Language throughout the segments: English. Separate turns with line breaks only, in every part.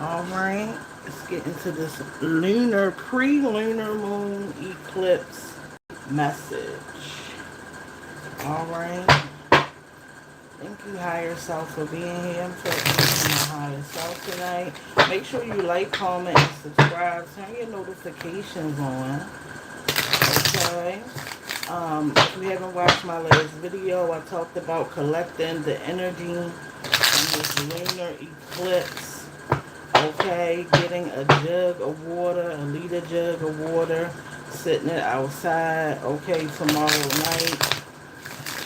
Alright, let's get into this lunar, pre-lunar moon eclipse message. Alright, thank you, higher self, for being here. I'm talking to my higher self tonight. Make sure you like, comment, and subscribe. Turn your notifications on. Okay. If you haven't watched my latest video, I talked about collecting the energy from this lunar eclipse. Okay, getting a jug of water, a liter jug of water, sitting it outside, okay, tomorrow night,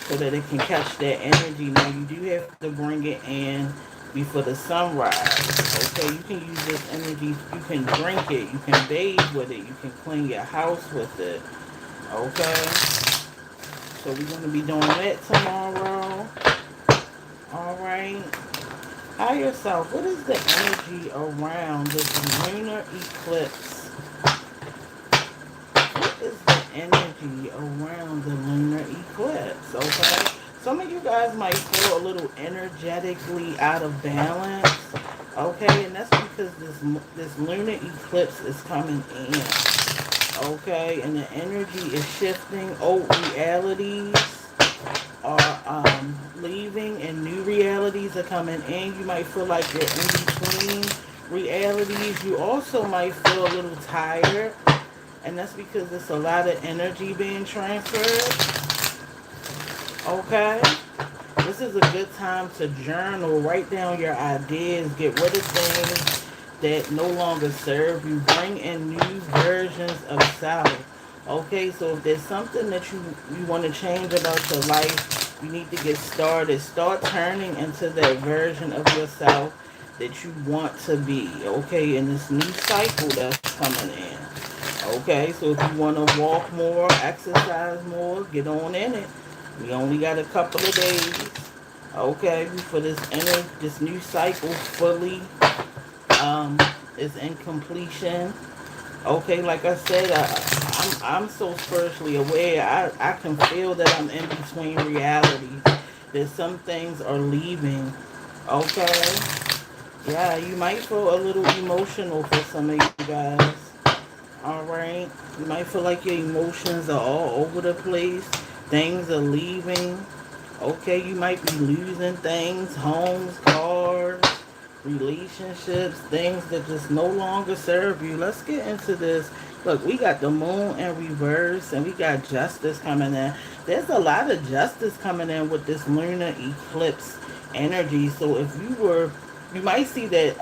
so that it can catch that energy. Now, you do have to bring it in before the sunrise, okay? You can use this energy, you can drink it, you can bathe with it, you can clean your house with it, okay? So we're going to be doing that tomorrow, all right? Higher yourself, what is the energy around this lunar eclipse? What is the energy around the lunar eclipse? Okay, some of you guys might feel a little energetically out of balance. Okay, and that's because this lunar eclipse is coming in. Okay, and the energy is shifting. Old realities are leaving and new realities are coming in. You might feel like you're in between realities. You also might feel a little tired, and that's because there's a lot of energy being transferred. Okay, this is a good time to journal, write down your ideas, get rid of things that no longer serve you, bring in new versions of self. Okay, so if there's something that you want to change about your life, you need to get started. Start turning into that version of yourself that you want to be. Okay, in this new cycle that's coming in. Okay, so if you want to walk more, exercise more, get on in it. We only got a couple of days, okay, for this new cycle fully um is in completion. Okay, like I said, I'm so spiritually aware. I can feel that I'm in between realities. That some things are leaving. Okay, yeah, you might feel a little emotional for some of you guys. All right, you might feel like your emotions are all over the place. Things are leaving. Okay, you might be losing things, homes, cars, relationships, things that just no longer serve you. Let's get into this. Look, we got the moon in reverse and we got justice coming in. There's a lot of justice coming in with this lunar eclipse energy. So if you might see that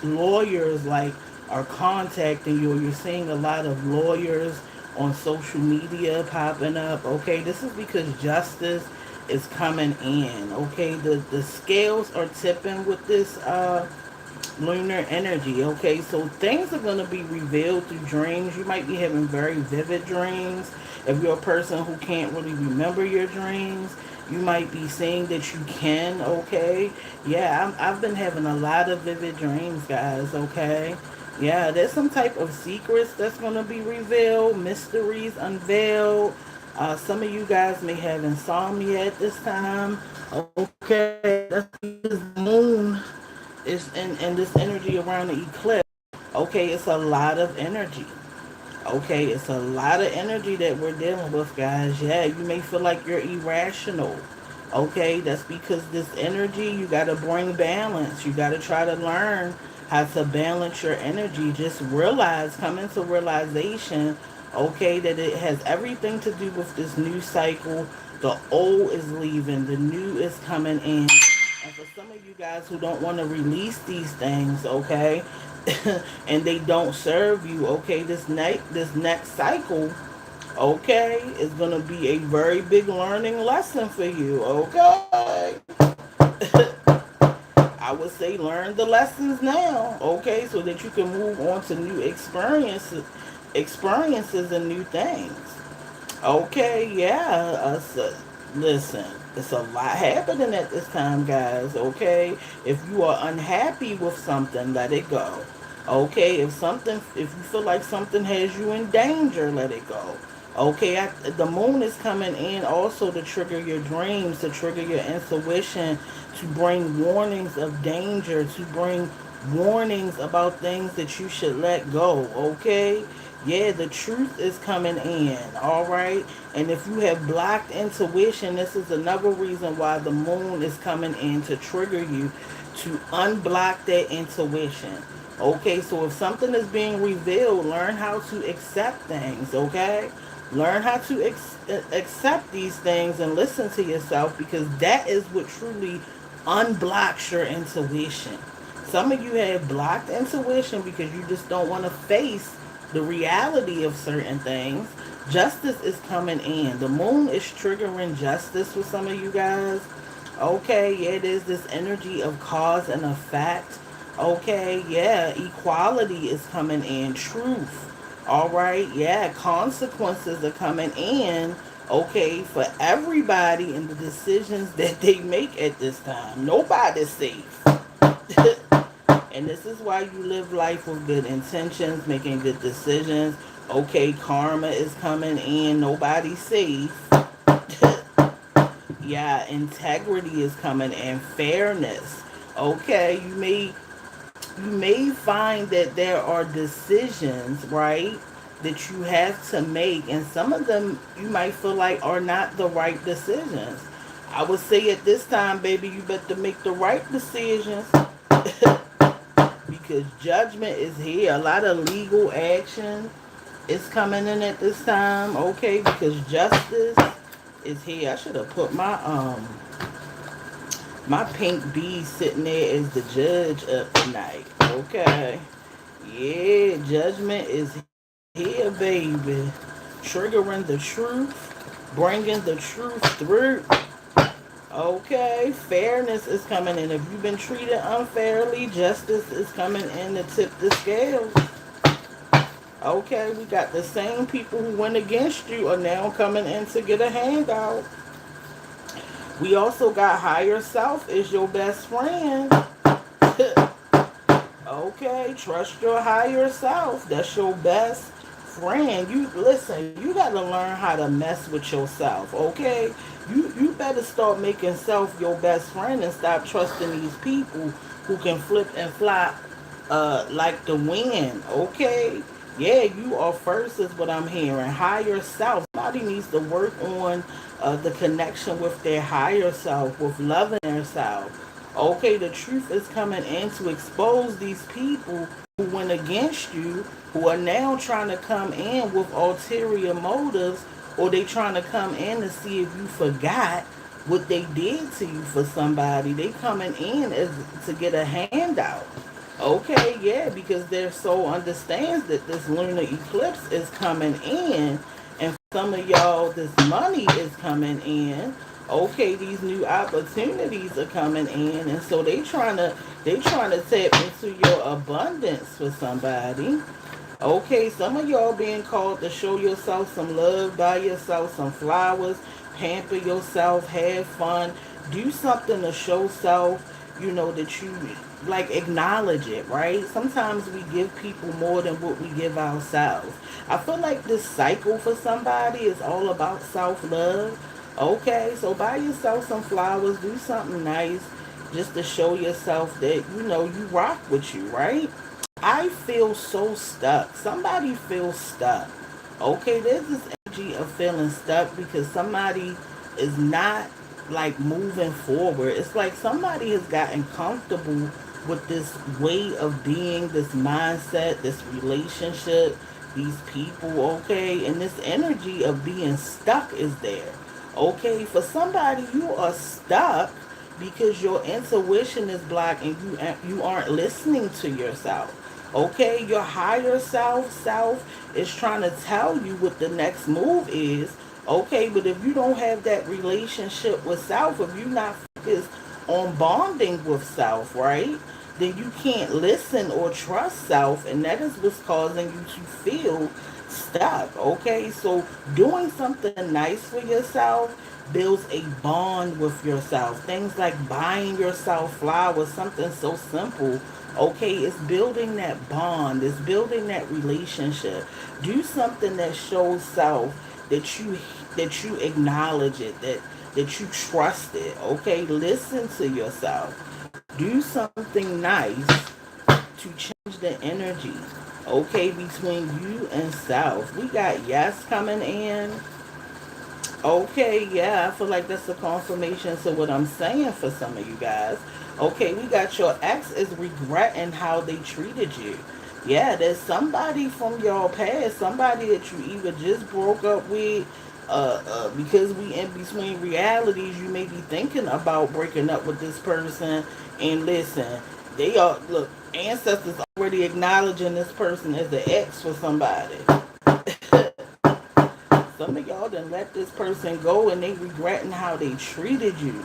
lawyers like are contacting you, or you're seeing a lot of lawyers on social media popping up. Okay, this is because justice is coming in. Okay, the scales are tipping with this lunar energy. Okay, so things are going to be revealed through dreams. You might be having very vivid dreams. If you're a person who can't really remember your dreams, you might be saying that you can. Okay, yeah, I've been having a lot of vivid dreams, guys. Okay, yeah, there's some type of secrets that's going to be revealed, mysteries unveiled. Some of you guys may have insomnia at this time. Okay, that's because the moon is in this energy around the eclipse. Okay, it's a lot of energy. Okay, it's a lot of energy that we're dealing with, guys. Yeah, you may feel like you're irrational. Okay, that's because this energy, you got to bring balance. You got to try to learn how to balance your energy. Just realize, come into realization, okay, that it has everything to do with this new cycle. The old is leaving, the new is coming in. And for some of you guys who don't want to release these things, okay, and they don't serve you, okay, this next cycle, okay, is gonna be a very big learning lesson for you, okay. I would say learn the lessons now, okay, so that you can move on to new experiences and new things. Okay, yeah. So, listen, it's a lot happening at this time, guys. Okay, if you are unhappy with something, let it go. Okay, if you feel like something has you in danger, let it go. Okay, the moon is coming in also to trigger your dreams, to trigger your intuition, to bring warnings of danger, to bring warnings about things that you should let go, okay? Yeah, the truth is coming in, all right? And if you have blocked intuition, this is another reason why the moon is coming in to trigger you to unblock that intuition. Okay, so if something is being revealed, learn how to accept things, okay? Learn how to accept these things and listen to yourself, because that is what truly unblocks your intuition. Some of you have blocked intuition because you just don't want to face the reality of certain things. Justice is coming in. The moon is triggering justice for some of you guys. Okay, yeah, it is this energy of cause and effect. Okay, yeah, equality is coming in. Truth. All right, yeah, consequences are coming in. Okay, for everybody and the decisions that they make at this time. Nobody's safe. And this is why you live life with good intentions, making good decisions. Okay, karma is coming in. Nobody's safe. Yeah, integrity is coming in. Fairness. Okay, you may find that there are decisions, right, that you have to make, and some of them you might feel like are not the right decisions. I would say at this time, baby, you better make the right decisions. Because judgment is here. A lot of legal action is coming in at this time, okay? Because justice is here. I should have put my pink bee sitting there as the judge up tonight, okay? Yeah, judgment is here, baby. Triggering the truth, bringing the truth through. Okay, fairness is coming in. If you've been treated unfairly, justice is coming in to tip the scales. Okay, we got the same people who went against you are now coming in to get a handout. We also got higher self is your best friend. Okay, trust your higher self. That's your best friend. You listen, you gotta learn how to mess with yourself, okay? You better start making self your best friend and stop trusting these people who can flip and flop like the wind, okay? Yeah, you are first is what I'm hearing. Higher self. Somebody needs to work on the connection with their higher self, with loving their self. Okay, the truth is coming in to expose these people who went against you, who are now trying to come in with ulterior motives, or they trying to come in to see if you forgot what they did to you for somebody. They coming in as to get a handout. Okay, yeah, because their soul understands that this lunar eclipse is coming in, and some of y'all, this money is coming in. Okay, these new opportunities are coming in, and so they trying to tap into your abundance for somebody. Okay, some of y'all being called to show yourself some love, buy yourself some flowers, pamper yourself, have fun, do something to show self, that you like acknowledge it, right? Sometimes we give people more than what we give ourselves. I feel like this cycle for somebody is all about self-love. Okay, so buy yourself some flowers, do something nice just to show yourself that, you rock with you, right? I feel so stuck. Somebody feels stuck. Okay, there's this energy of feeling stuck because somebody is not like moving forward. It's like somebody has gotten comfortable with this way of being, this mindset, this relationship, these people, okay? And this energy of being stuck is there. Okay, for somebody you are stuck because your intuition is blocked and you aren't listening to yourself. Okay, your higher self is trying to tell you what the next move is. Okay, but if you don't have that relationship with self, if you're not focused on bonding with self, right, then you can't listen or trust self, and that is what's causing you to feel stuck. Okay, so doing something nice for yourself builds a bond with yourself. Things like buying yourself flowers, something so simple. Okay, it's building that bond, it's building that relationship. Do something that shows self that you acknowledge it, that you trust it. Okay, listen to yourself. Do something nice the energy, okay, between you and self. We got yes coming in. Okay, yeah, I feel like that's a confirmation to what I'm saying for some of you guys. Okay, we got your ex is regretting how they treated you. Yeah, there's somebody from your past, somebody that you either just broke up with, because we in between realities, you may be thinking about breaking up with this person. And listen, they are, look, ancestors already acknowledging this person as the ex for somebody. Some of y'all done let this person go and they regretting how they treated you.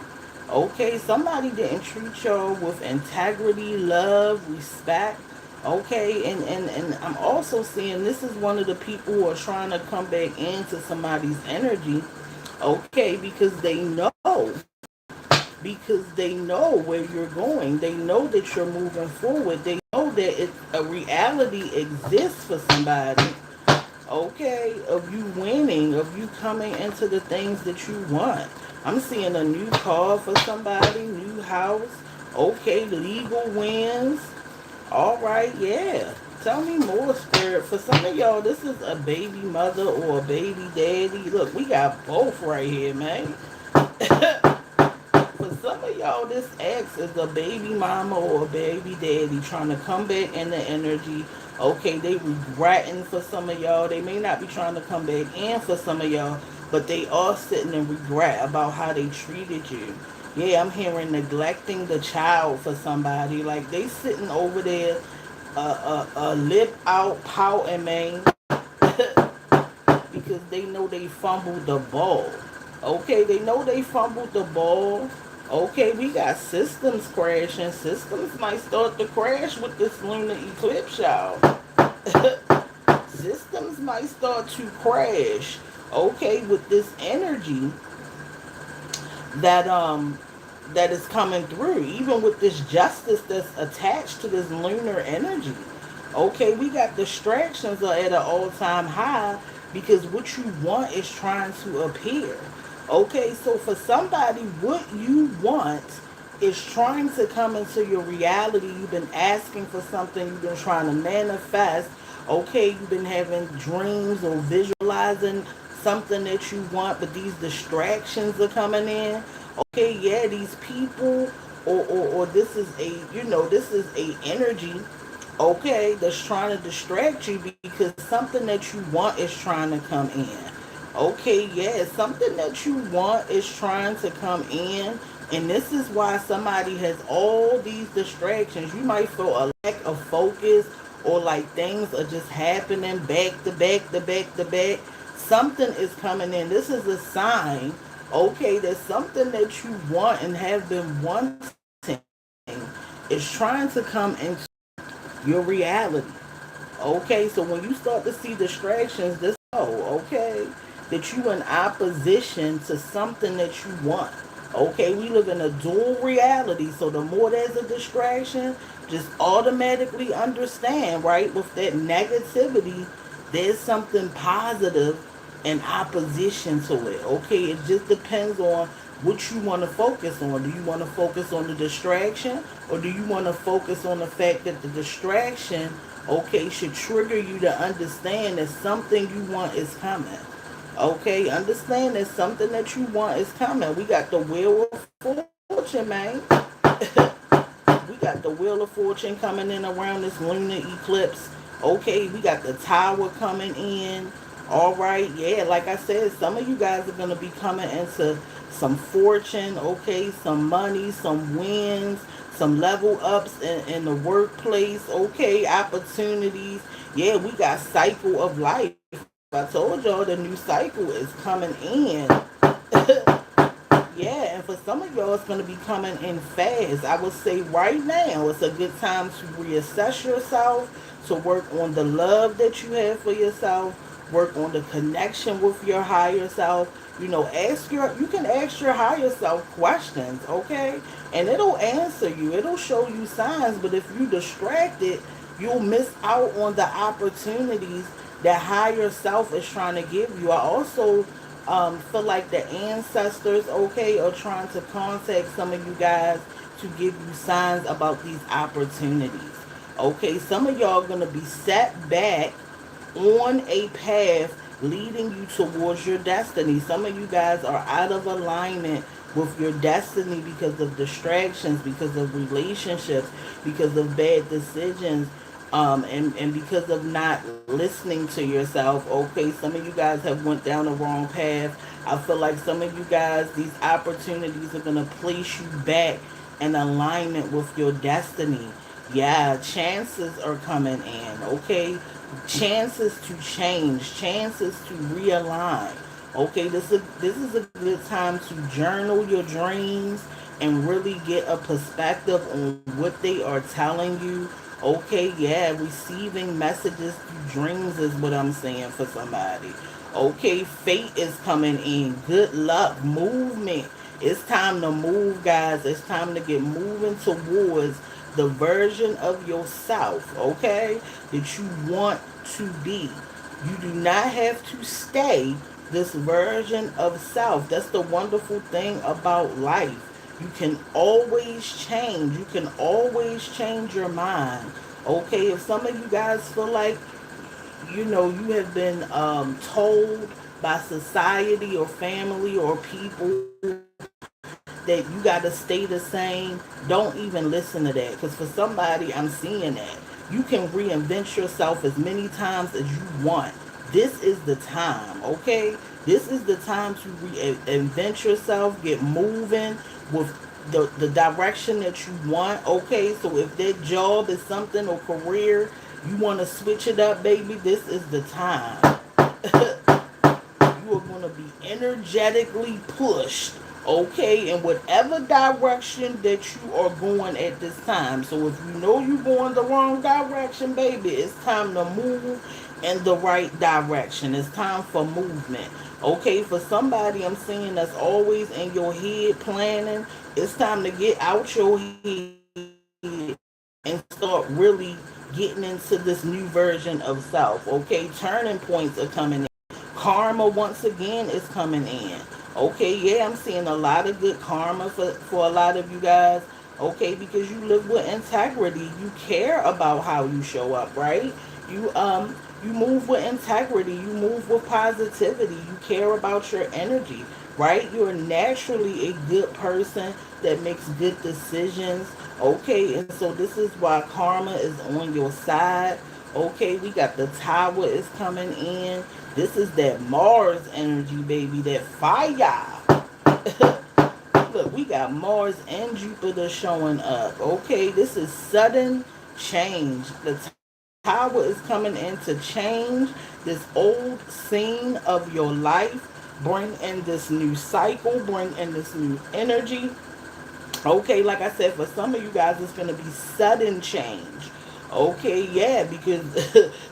Okay, somebody didn't treat y'all with integrity, love, respect. Okay, and I'm also seeing this is one of the people who are trying to come back into somebody's energy. Okay, because they know where you're going. They know that you're moving forward. They know that a reality exists for somebody, okay, of you winning, of you coming into the things that you want. I'm seeing a new car for somebody, new house, okay, legal wins. All right, yeah. Tell me more, Spirit. For some of y'all, this is a baby mother or a baby daddy. Look, we got both right here, man. For some of y'all, this ex is a baby mama or a baby daddy trying to come back in the energy. Okay, they regretting for some of y'all. They may not be trying to come back in for some of y'all, but they are sitting in regret about how they treated you. Yeah, I'm hearing neglecting the child for somebody. Like they sitting over there, lip out, pouting, man. Because they know they fumbled the ball. Okay, they know they fumbled the ball. Okay, we got systems crashing. Systems might start to crash with this lunar eclipse, y'all. Systems might start to crash. Okay, with this energy that that is coming through, even with this justice that's attached to this lunar energy. Okay, we got distractions are at an all-time high because what you want is trying to appear. Okay, so for somebody, what you want is trying to come into your reality. You've been asking for something, you've been trying to manifest. Okay, you've been having dreams or visualizing something that you want, but these distractions are coming in. Okay, yeah, these people, or this is a, this is a energy, okay, that's trying to distract you because something that you want is trying to come in. Okay, yeah, something that you want is trying to come in. And this is why somebody has all these distractions. You might feel a lack of focus, or like things are just happening back to back to back to back. Something is coming in. This is a sign, okay, that something that you want and have been wanting is trying to come into your reality. Okay, so when you start to see distractions, this, oh, okay, that you in opposition to something that you want. Okay, we live in a dual reality, so the more there's a distraction, just automatically understand, right? With that negativity, there's something positive in opposition to it. Okay, it just depends on what you want to focus on. Do you want to focus on the distraction, or do you want to focus on the fact that the distraction, okay, should trigger you to understand that something you want is coming? Okay, understand that something that you want is coming. We got the Wheel of Fortune, man. We got the Wheel of Fortune coming in around this lunar eclipse. Okay, we got the Tower coming in. All right, yeah, like I said, some of you guys are going to be coming into some fortune, okay, some money, some wins, some level ups in the workplace, okay, opportunities. Yeah, we got cycle of life. I told y'all the new cycle is coming in. Yeah, and for some of y'all, it's going to be coming in fast. I would say right now, it's a good time to reassess yourself, to work on the love that you have for yourself, work on the connection with your higher self. You can ask your higher self questions, okay? And it'll answer you. It'll show you signs, but if you distracted, you'll miss out on the opportunities that higher self is trying to give you. I also feel like the ancestors, okay, are trying to contact some of you guys to give you signs about these opportunities. Okay, some of y'all gonna be set back on a path leading you towards your destiny. Some of you guys are out of alignment with your destiny because of distractions, because of relationships, because of bad decisions, and because of not listening to yourself. Okay, some of you guys have went down the wrong path. I feel like some of you guys, these opportunities are gonna place you back in alignment with your destiny. Yeah, chances are coming in. Okay, chances to change, chances to realign. Okay, this is a good time to journal your dreams and really get a perspective on what they are telling you. Okay, yeah, receiving messages through dreams is what I'm saying for somebody. Okay, fate is coming in. Good luck, movement. It's time to move, guys. It's time to get moving towards the version of yourself, okay, that you want to be. You do not have to stay this version of self. That's the wonderful thing about life. You can always change. You can always change your mind. Okay, if some of you guys feel like, you have been told by society or family or people that you got to stay the same, don't even listen to that. Because for somebody, I'm seeing that. You can reinvent yourself as many times as you want. This is the time, okay? This is the time to reinvent yourself, get moving with the direction that you want, okay? So if that job is something or career, you want to switch it up, baby, this is the time. You are going to be energetically pushed, okay, in whatever direction that you are going at this time. So if you know you're going the wrong direction, baby, it's time to move in the right direction. It's time for movement. Okay, for somebody I'm seeing that's always in your head planning, it's time to get out your head and start really getting into this new version of self. Okay, turning points are coming in. Karma once again is coming in. Okay, yeah, I'm seeing a lot of good karma for a lot of you guys. Okay, because you live with integrity. You care about how you show up, right? You move with integrity. You move with positivity. You care about your energy, right? You're naturally a good person that makes good decisions. Okay, and so this is why karma is on your side. Okay, we got the tower is coming in. This is that Mars energy, baby, that fire. Look, we got Mars and Jupiter showing up. Okay, this is sudden change. The tower is coming in to change this old scene of your life, bring in this new cycle, bring in this new energy. Okay, like I said, for some of you guys, it's going to be sudden change. Okay, yeah, because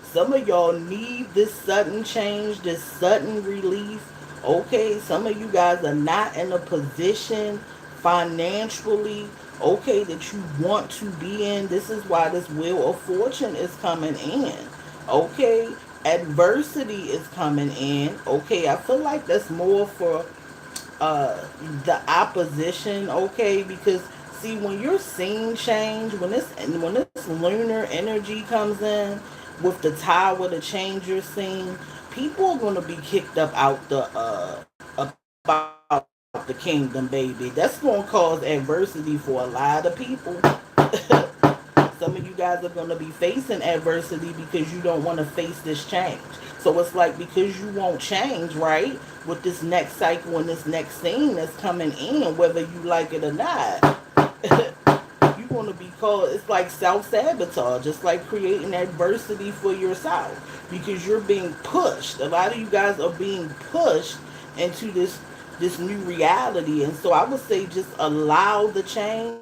some of y'all need this sudden change, this sudden relief. Okay, some of you guys are not in a position financially, okay, that you want to be in. This is why this wheel of fortune is coming in. Okay, adversity is coming in. Okay, I feel like that's more for uh the opposition, okay, because see, when you're seeing change, when this lunar energy comes in with the tower to change your scene, people are going to be kicked up out the about the kingdom, baby. That's going to cause adversity for a lot of people. Some of you guys are going to be facing adversity because you don't want to face this change. So it's like, because you won't change, right? With this next cycle and this next scene that's coming in, whether you like it or not, you're going to be called, it's like self-sabotage. It's like creating adversity for yourself because you're being pushed. A lot of you guys are being pushed into this new reality. And so I would say just allow the change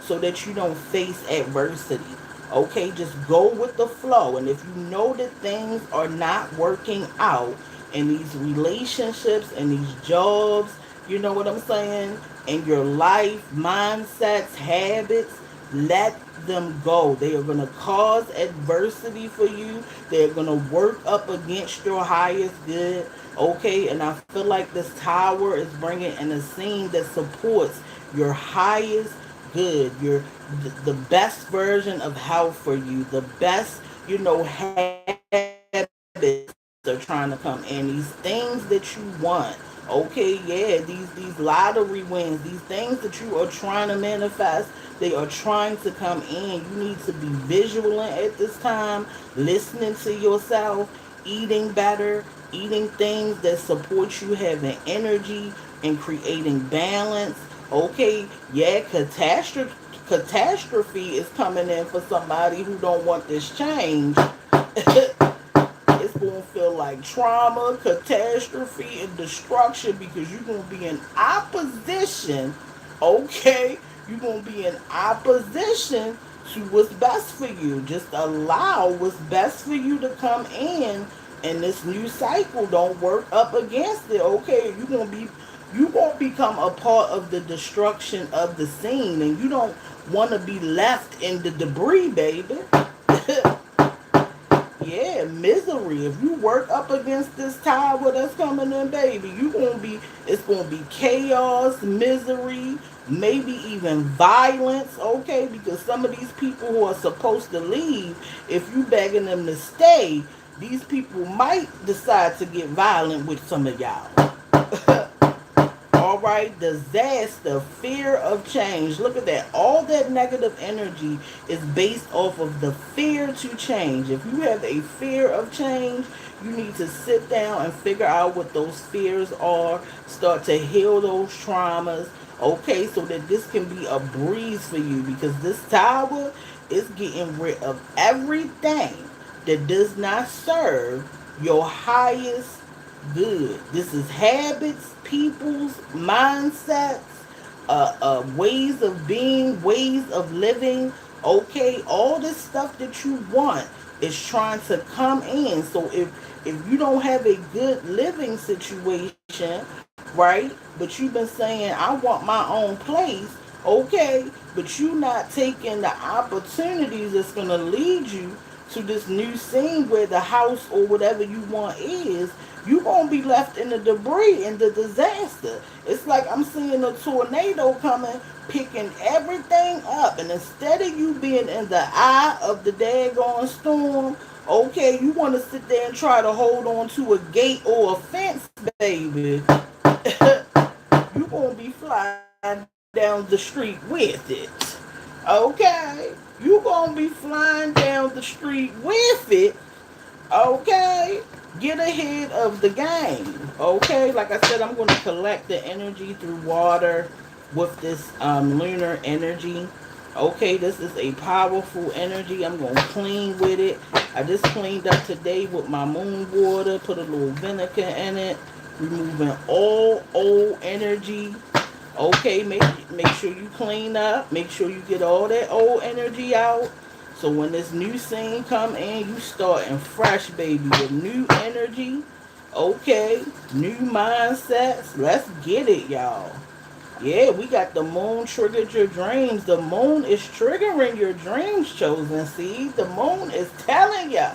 so that you don't face adversity. Okay, just go with the flow. And if you know that things are not working out in these relationships and these jobs, you know what I'm saying? In your life, mindsets, habits, let them go. They are going to cause adversity for you. They're going to work up against your highest good. Okay, and I feel like this tower is bringing in a scene that supports your highest good. You're the best version of health for you. The best, habits are trying to come in. These things that you want. Okay, yeah, these lottery wins, these things that you are trying to manifest, they are trying to come in. You need to be vigilant at this time, listening to yourself, eating better, eating things that support you having energy and creating balance. Okay, yeah, catastrophe is coming in for somebody who don't want this change. It's going to feel like trauma, catastrophe, and destruction because you're going to be in opposition. Okay? You're going to be in opposition to what's best for you. Just allow what's best for you to come in, and this new cycle don't work up against it. Okay? You won't become a part of the destruction of the scene, and you don't want to be left in the debris, baby. Yeah, misery. If you work up against this tower that's coming in, baby, it's gonna be chaos, misery, maybe even violence, okay? Because some of these people who are supposed to leave, if you begging them to stay, these people might decide to get violent with some of y'all. All right, disaster, fear of change. Look at that. All that negative energy is based off of the fear to change. If you have a fear of change, you need to sit down and figure out what those fears are. Start to heal those traumas. Okay, so that this can be a breeze for you because this tower is getting rid of everything that does not serve your highest good. This is habits, people's mindsets, ways of being, ways of living. Okay, all this stuff that you want is trying to come in. So if you don't have a good living situation, right? But you've been saying I want my own place, okay? But you not taking the opportunities that's gonna lead you to this new scene where the house or whatever you want is, you gonna be left in the debris and the disaster. It's like I'm seeing a tornado coming, picking everything up, and instead of you being in the eye of the daggone storm, okay, you want to sit there and try to hold on to a gate or a fence, baby. You gonna be flying down the street with it. Okay? You gonna be flying down the street with it. Okay? Get ahead of the game. Okay? Like I said, I'm going to collect the energy through water with this lunar energy. Okay, this is a powerful energy. I'm going to clean with it. I just cleaned up today with my moon water, put a little vinegar in it, removing all old energy. Okay, make sure you clean up. Make sure you get all that old energy out. So when this new scene come in, you starting fresh, baby, with new energy. Okay, new mindsets. Let's get it, y'all. Yeah, we got the moon triggered your dreams. The moon is triggering your dreams, chosen. See, the moon is telling ya.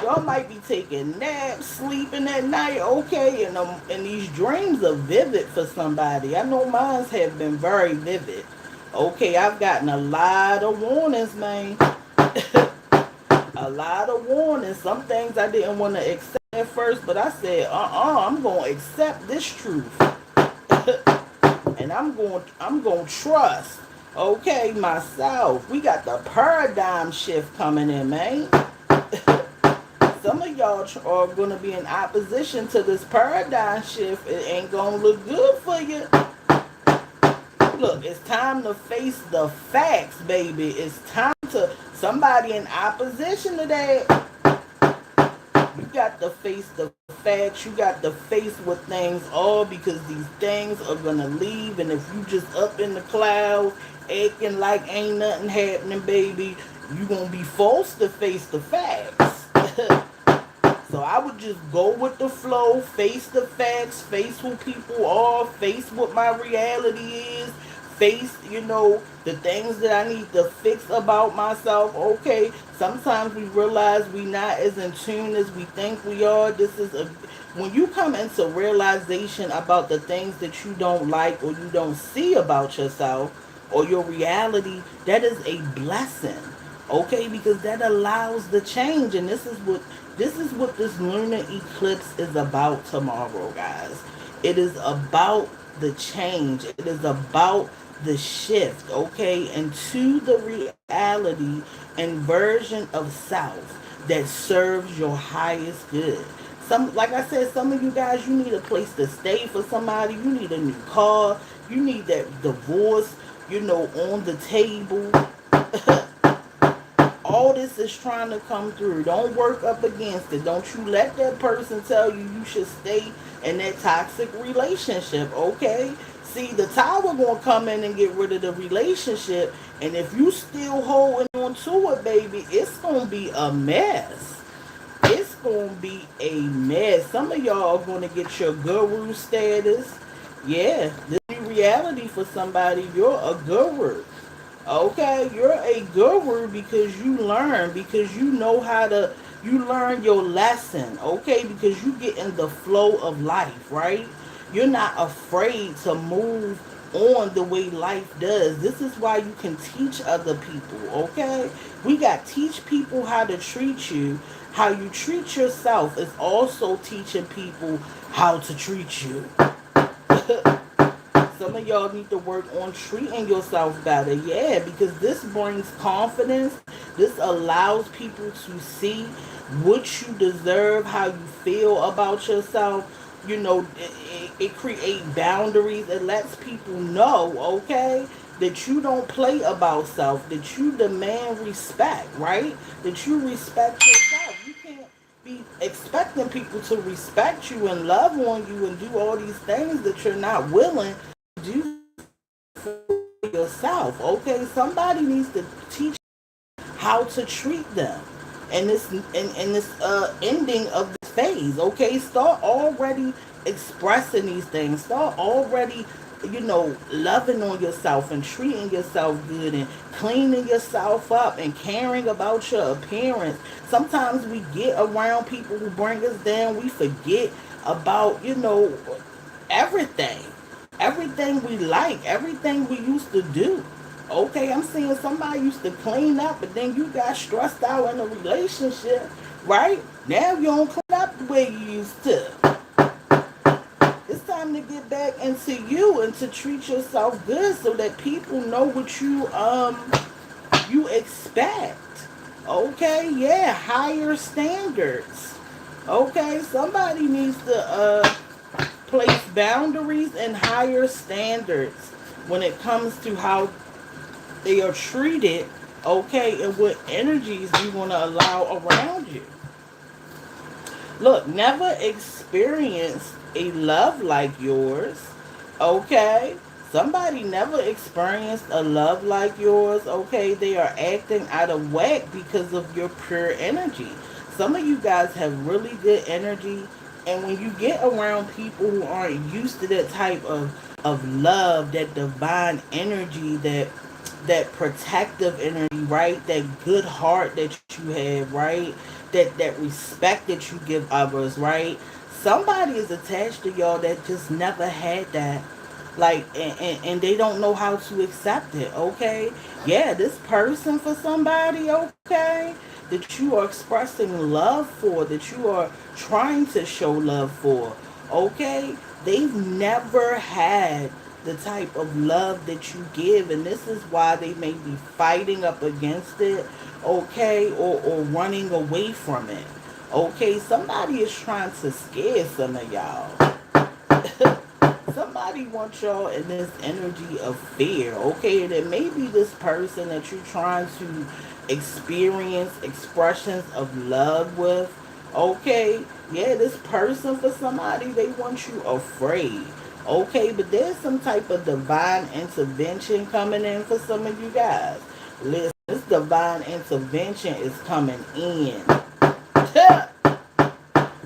Y'all might be taking naps, sleeping at night, okay, and these dreams are vivid for somebody. I know mine have been very vivid. Okay, I've gotten a lot of warnings, man. A lot of warnings. Some things I didn't want to accept at first, but I said, I'm going to accept this truth. And I'm going to trust, okay, myself. We got the paradigm shift coming in, man. Some of y'all are going to be in opposition to this paradigm shift. It ain't going to look good for you. Look, it's time to face the facts, baby. It's time to, somebody in opposition to that, you got to face the facts. You got to face what things are because these things are going to leave. And if you just up in the clouds, acting like ain't nothing happening, baby, you going to be forced to face the facts. So I would just go with the flow, face the facts, face who people are, face what my reality is, face, the things that I need to fix about myself. Okay, sometimes we realize we not as in tune as we think we are. This is a when you come into realization about the things that you don't like or you don't see about yourself or your reality, that is a blessing. Okay, because that allows the change, and this is what this lunar eclipse is about tomorrow, guys. It is about the change. It is about the shift, okay, into the reality and version of self that serves your highest good. Like I said, some of you guys, you need a place to stay for somebody. You need a new car. You need that divorce, on the table. All this is trying to come through. Don't work up against it. Don't you let that person tell you should stay in that toxic relationship, okay? See, the tower gonna come in and get rid of the relationship, and if you still holding on to it, baby, it's gonna be a mess. It's gonna be a mess. Some of y'all are gonna get your guru status. Yeah, this is reality for somebody. You're a guru. Okay, you're a guru because you know how to, you learn your lesson, okay, because you get in the flow of life, right? You're not afraid to move on the way life does. This is why you can teach other people, okay? We got teach people how to treat you. How you treat yourself is also teaching people how to treat you. Some of y'all need to work on treating yourself better. Yeah, because this brings confidence. This allows people to see what you deserve, how you feel about yourself. It creates boundaries. It lets people know, okay, that you don't play about self, that you demand respect, right? That you respect yourself. You can't be expecting people to respect you and love on you and do all these things that you're not willing do for yourself. Okay, somebody needs to teach how to treat them and this ending of this phase. Okay, start already expressing these things. Start already, loving on yourself and treating yourself good and cleaning yourself up and caring about your appearance. Sometimes we get around people who bring us down. We forget about, everything. Everything we like, everything we used to do. Okay, I'm seeing somebody used to clean up, but then you got stressed out in a relationship, right? Now you don't clean up the way you used to. It's time to get back into you and to treat yourself good so that people know what you expect. Okay, yeah, higher standards. Okay, somebody needs to place boundaries and higher standards when it comes to how they are treated, okay, and what energies you want to allow around you. Look, never experienced a love like yours, okay? Somebody never experienced a love like yours, okay? They are acting out of whack because of your pure energy. Some of you guys have really good energy, and when you get around people who aren't used to that type of love, that divine energy, that protective energy, right? That good heart that you have, right? That respect that you give others, right? Somebody is attached to y'all that just never had that. Like, and they don't know how to accept it, okay? Yeah, this person for somebody, okay? That you are expressing love for, that you are trying to show love for, okay? They've never had the type of love that you give, and this is why they may be fighting up against it, okay, or running away from it. Okay, somebody is trying to scare some of y'all. Somebody wants y'all in this energy of fear, okay? And it may be this person that you're trying to experience expressions of love with, okay? Yeah, this person for somebody, they want you afraid, okay? But there's some type of divine intervention coming in for some of you guys. Listen, this divine intervention is coming in.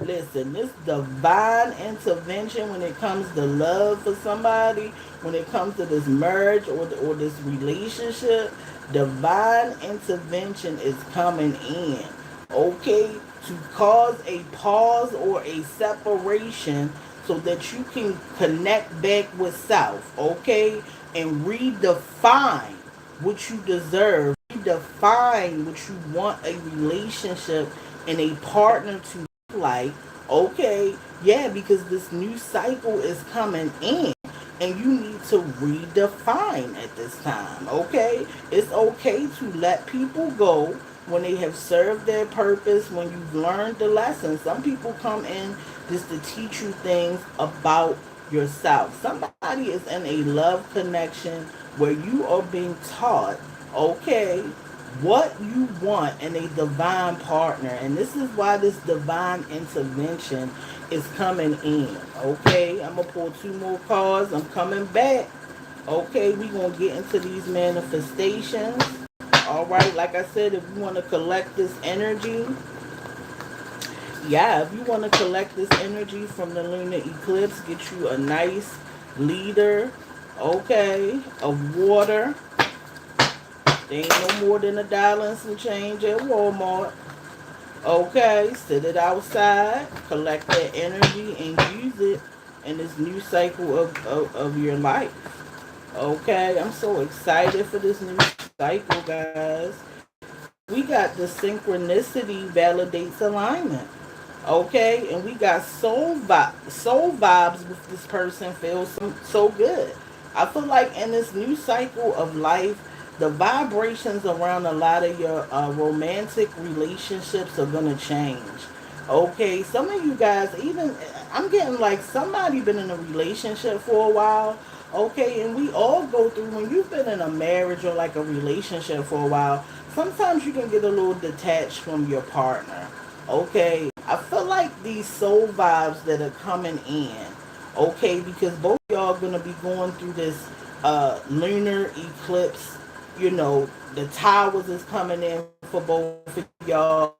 Listen, this divine intervention when it comes to love for somebody, when it comes to this marriage or this relationship, divine intervention is coming in, okay, to cause a pause or a separation so that you can connect back with self, okay, and redefine what you deserve, redefine what you want a relationship and a partner to like, okay, yeah, because this new cycle is coming in and you need to redefine at this time, okay? It's okay to let people go when they have served their purpose, when you've learned the lesson. Some people come in just to teach you things about yourself. Somebody is in a love connection where you are being taught, okay, what you want in a divine partner. And this is why this divine intervention is coming in. Okay, I'm going to pull two more cards. I'm coming back. Okay, we're going to get into these manifestations. All right, like I said, if you want to collect this energy, yeah, if you want to collect this energy from the lunar eclipse, get you a nice liter, okay, of water. They ain't no more than $1 and some change at Walmart. Okay, sit it outside, collect that energy, and use it in this new cycle of your life. Okay, I'm so excited for this new cycle, guys. We got the synchronicity validates alignment. Okay, and we got soul vibes with this person feels so good. I feel like in this new cycle of life, the vibrations around a lot of your romantic relationships are gonna change. Okay, some of you guys, even I'm getting like somebody been in a relationship for a while. Okay, and we all go through when you've been in a marriage or like a relationship for a while. Sometimes you can get a little detached from your partner. Okay, I feel like these soul vibes that are coming in, okay, because both of y'all are going to be going through this lunar eclipse. You know, the towers is coming in for both of y'all.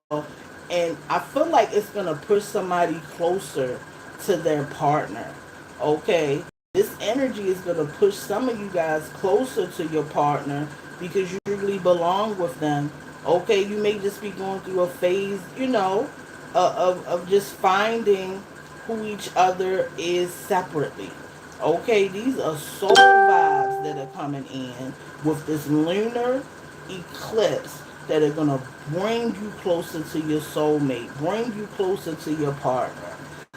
And I feel like it's going to push somebody closer to their partner. Okay, this energy is going to push some of you guys closer to your partner because you really belong with them. Okay, you may just be going through a phase, you know, of just finding who each other is separately. Okay, these are soul vibes that are coming in with this lunar eclipse that are going to bring you closer to your soulmate, bring you closer to your partner.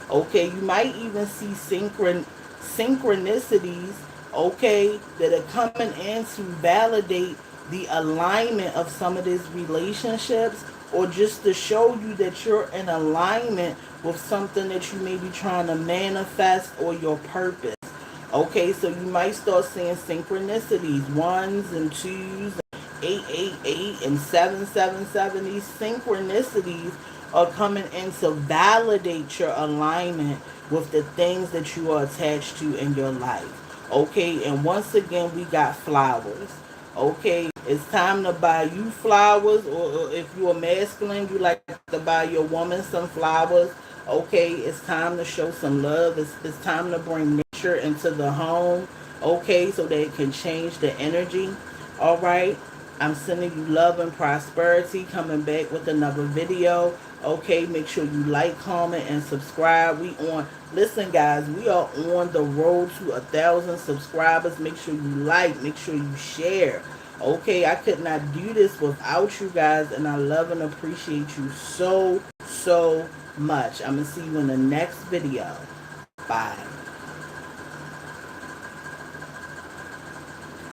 Okay, you might even see synchronicities, okay, that are coming in to validate the alignment of some of these relationships, or just to show you that you're in alignment with something that you may be trying to manifest or your purpose. Okay, so you might start seeing synchronicities, ones and twos, 888 and 777. These synchronicities are coming in to validate your alignment with the things that you are attached to in your life. Okay, and once again, we got flowers. Okay, it's time to buy you flowers, or if you're masculine, you like to buy your woman some flowers. Okay, it's time to show some love. It's time to bring nature into the home. Okay, so that it can change the energy. All right, I'm sending you love and prosperity. Coming back with another video. Okay, make sure you like, comment, and subscribe. Listen guys, we are on the road to 1,000 subscribers. Make sure you like, make sure you share. Okay, I could not do this without you guys, and I love and appreciate you so much. I'm going to see you in the next video. Bye.